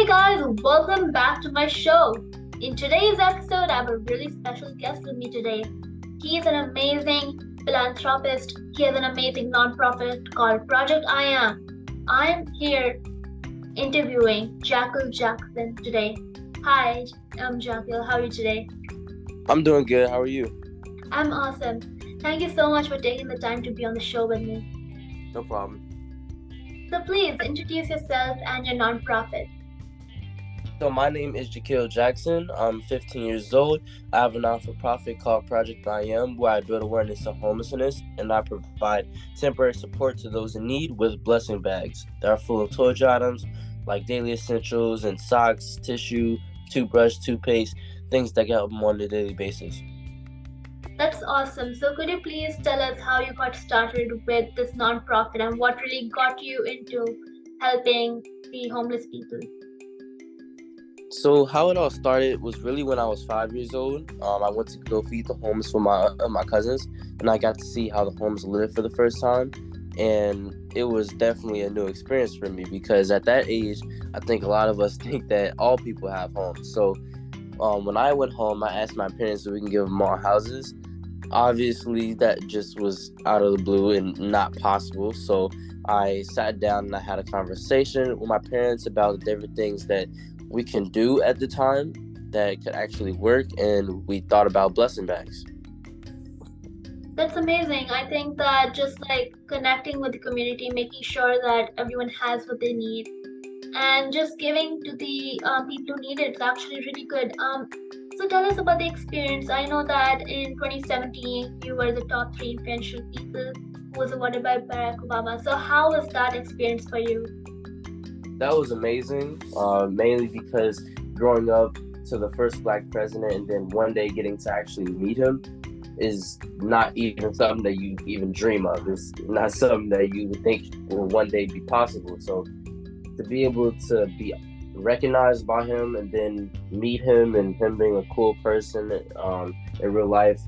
Hey guys, welcome back to my show. In today's episode, I have a really special guest with me today. He is an amazing philanthropist. He has an amazing nonprofit called Project I Am. I'm here interviewing Jahkil Jackson today. Hi, I'm Jahkil. How are you today? I'm doing good. How are you? I'm awesome. Thank you so much for taking the time to be on the show with me. No problem. So please introduce yourself and your nonprofit. So my name is Jahkil Jackson. I'm 15 years old. I have a not-for-profit called Project I Am, where I build awareness of homelessness, and I provide temporary support to those in need with blessing bags that are full of toiletry items like daily essentials and socks, tissue, toothbrush, toothpaste, things that get them on a daily basis. That's awesome. So could you please tell us how you got started with this nonprofit and what really got you into helping the homeless people? So how it all started was really when I was 5 years old. I went to go feed the homeless with my cousins, and I got to see how the homeless live for the first time. And it was definitely a new experience for me because at that age, I think a lot of us think that all people have homes. So when I went home, I asked my parents if we can give them all houses. Obviously, that just was out of the blue and not possible. So I sat down and I had a conversation with my parents about the different things that we can do at the time that could actually work, and we thought about blessing bags. That's amazing. I think that just like connecting with the community, making sure that everyone has what they need, and just giving to the people who need it is actually really good. So tell us about the experience. I know that in 2017 you were the top 3 influential people who was awarded by Barack Obama. So how was that experience for you? That was amazing, mainly because growing up to the first Black president and then one day getting to actually meet him is not even something that you even dream of. It's not something that you would think will one day be possible. So to be able to be recognized by him and then meet him and him being a cool person in real life,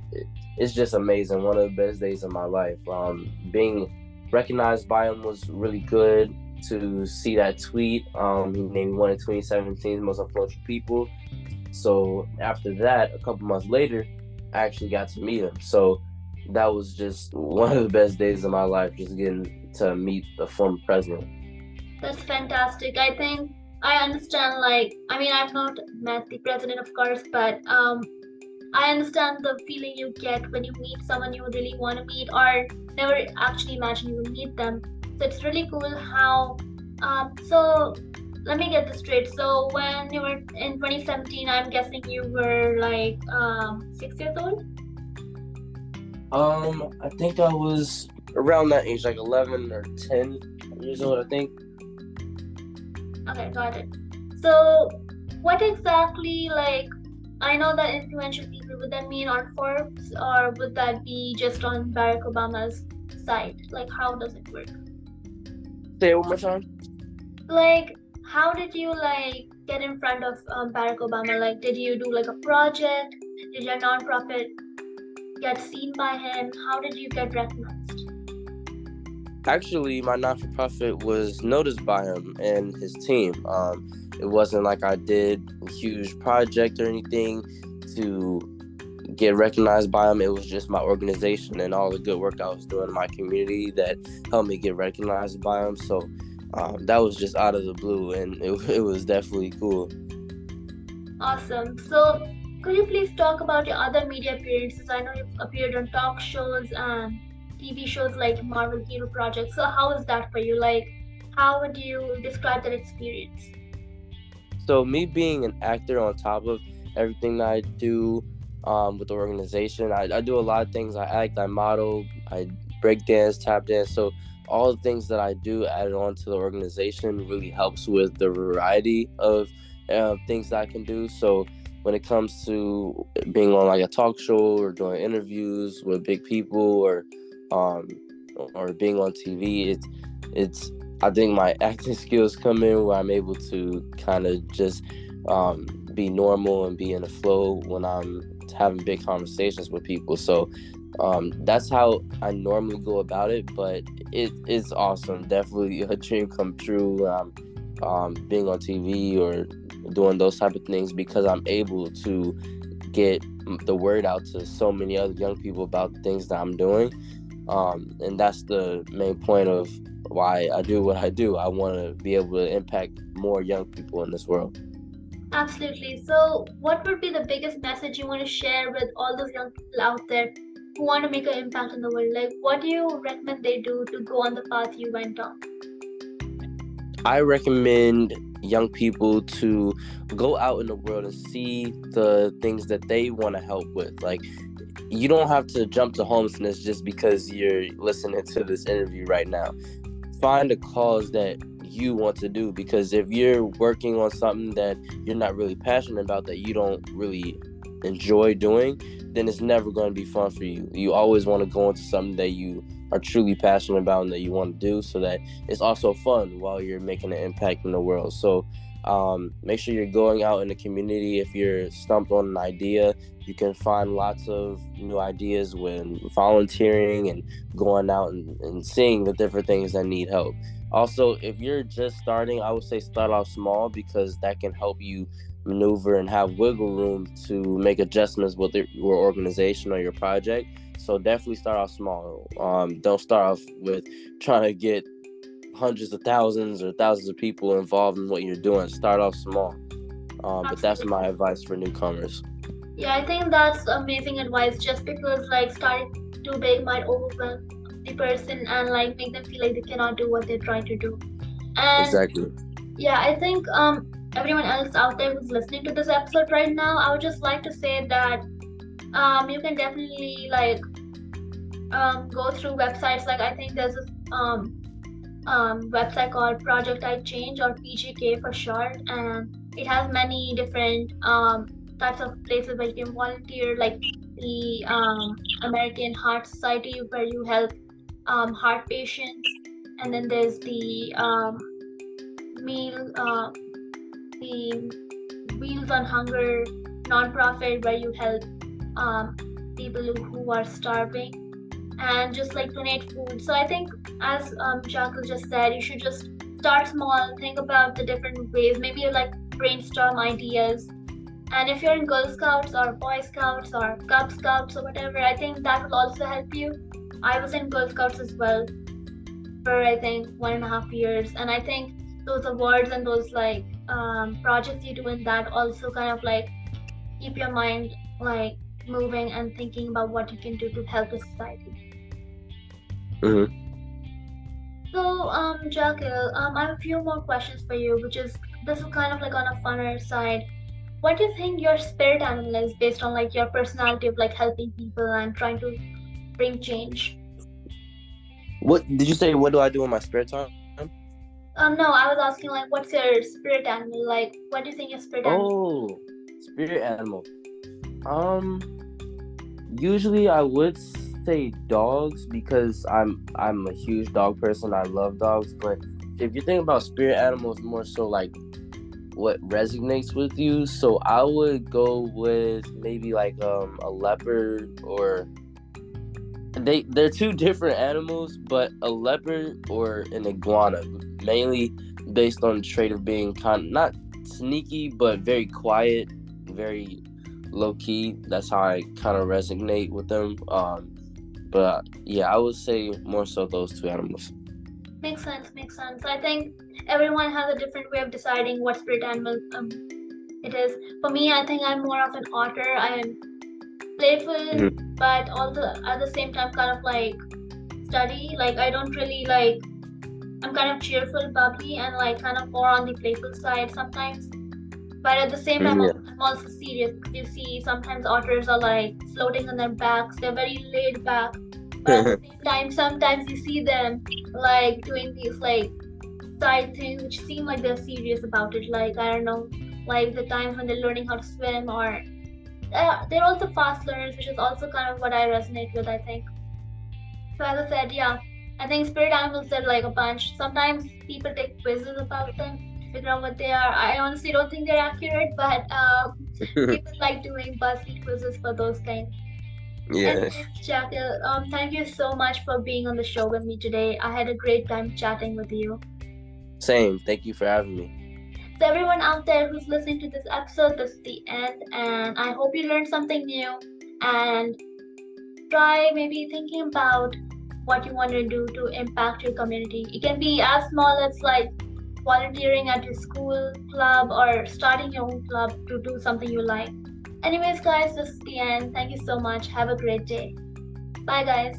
it's just amazing. One of the best days of my life. Being recognized by him was really good. To see that tweet, he named me one of 2017's most influential people. So after that, a couple months later, I actually got to meet him. So that was just one of the best days of my life, just getting to meet the former president. That's fantastic. I think I understand, I've not met the president, of course, but I understand the feeling you get when you meet someone you really want to meet or never actually imagine you will meet them. So it's really cool how, so let me get this straight. So when you were in 2017, I'm guessing you were like 6 years old? I think I was around that age, like 11 or 10 years old, I think. Okay, got it. So what exactly, I know that influential people, would that mean on Forbes or would that be just on Barack Obama's site? Like, how does it work? Say it one more time. Like, how did you get in front of Barack Obama? Like, did you do like a project? Did your nonprofit get seen by him? How did you get recognized? Actually, my not-for-profit was noticed by him and his team. It wasn't like I did a huge project or anything to get recognized by him. It was just my organization and all the good work I was doing in my community that helped me get recognized by him. So that was just out of the blue, and it was definitely cool. Awesome. So could you please talk about your other media appearances? I know you've appeared on talk shows and TV shows like Marvel Hero Project. So how is that for you? Like, how would you describe that experience? So me being an actor on top of everything that I do with the organization, I do a lot of things. I act, I model, I break dance, tap dance. So all the things that I do added on to the organization really helps with the variety of things that I can do. So when it comes to being on like a talk show or doing interviews with big people or being on TV, it's I think my acting skills come in where I'm able to kind of just be normal and be in the flow when I'm having big conversations with people. So that's how I normally go about it, but it's awesome. Definitely a dream come true. being on TV or doing those type of things, because I'm able to get the word out to so many other young people about the things that I'm doing. And that's the main point of why I do what I do. I want to be able to impact more young people in this world. Absolutely. So, what would be the biggest message you want to share with all those young people out there who want to make an impact in the world? Like, what do you recommend they do to go on the path you went on? I recommend young people to go out in the world and see the things that they want to help with. Like, you don't have to jump to homelessness just because you're listening to this interview right now. Find a cause that you want to do, because if you're working on something that you're not really passionate about, that you don't really enjoy doing, then it's never going to be fun for you. You always want to go into something that you are truly passionate about and that you want to do, so that it's also fun while you're making an impact in the world. So make sure you're going out in the community. If you're stumped on an idea, you can find lots of new ideas when volunteering and going out and seeing the different things that need help. Also, if you're just starting, I would say start off small, because that can help you maneuver and have wiggle room to make adjustments with your organization or your project. So definitely start off small. Don't start off with trying to get hundreds of thousands or thousands of people involved in what you're doing. Start off small. But that's Absolutely. my advice for newcomers. Yeah, I think that's amazing advice. Just because like starting too big might overwhelm the person and like make them feel like they cannot do what they're trying to do. And Exactly. yeah, I think everyone else out there who's listening to this episode right now, I would just like to say that you can definitely like go through websites. Like I think there's this website called Project I Change, or PGK for short, and it has many different types of places where you can volunteer, like the American Heart Society, where you help heart patients, and then there's meal the Wheels on Hunger nonprofit, where you help people who are starving and just like donate food. So I think, as Jahkil just said, you should just start small, think about the different ways, maybe you like brainstorm ideas. And if you're in Girl Scouts or Boy Scouts or Cub Scouts or whatever, I think that will also help you. I was in Girl Scouts as well for I think 1.5 years, and I think those awards and those like projects you do in that also kind of like keep your mind like moving and thinking about what you can do to help the society. Mm-hmm. So, Jahkil, I have a few more questions for you, which is this is kind of like on a funner side. What do you think your spirit animal is based on like your personality of like helping people and trying to bring change? What did you say? What do I do in my spare time? No, I was asking like what's your spirit animal? Like what do you think your spirit animal? Oh, spirit animal. Um, Usually I would say dogs, because I'm a huge dog person. I love dogs. But if you think about spirit animals, more so like what resonates with you, so I would go with maybe like a leopard, or they're two different animals, but a leopard or an iguana, mainly based on the trait of being kind of not sneaky but very quiet, very low key. That's how I kind of resonate with them. But yeah, I would say more so those two animals. Makes sense, makes sense. I think everyone has a different way of deciding what spirit animal it is. For me, I think I'm more of an otter. I am playful, Mm-hmm. but also at the same time kind of like study. Like I don't really like. I'm kind of cheerful, bubbly, and like kind of more on the playful side sometimes. But at the same time, Yeah. I'm also serious. You see, sometimes otters are like floating on their backs. They're very laid back. But at the same time, sometimes you see them like doing these like side things which seem like they're serious about it. Like I don't know, like the times when they're learning how to swim, or they're also fast learners, which is also kind of what I resonate with. I think. So as I said, yeah, I think spirit animals are like a bunch. Sometimes people take quizzes about them to figure out what they are. I honestly don't think they're accurate, but people like doing BuzzFeed quizzes for those things. Yeah. Anyways, Jahkil, thank you so much for being on the show with me today. I had a great time chatting with you. Same. Thank you for having me. So everyone out there who's listening to this episode, this is the end, and I hope you learned something new and try maybe thinking about what you want to do to impact your community. It can be as small as like volunteering at your school club or starting your own club to do something you like. Anyways, guys, this is the end. Thank you so much. Have a great day. Bye, guys.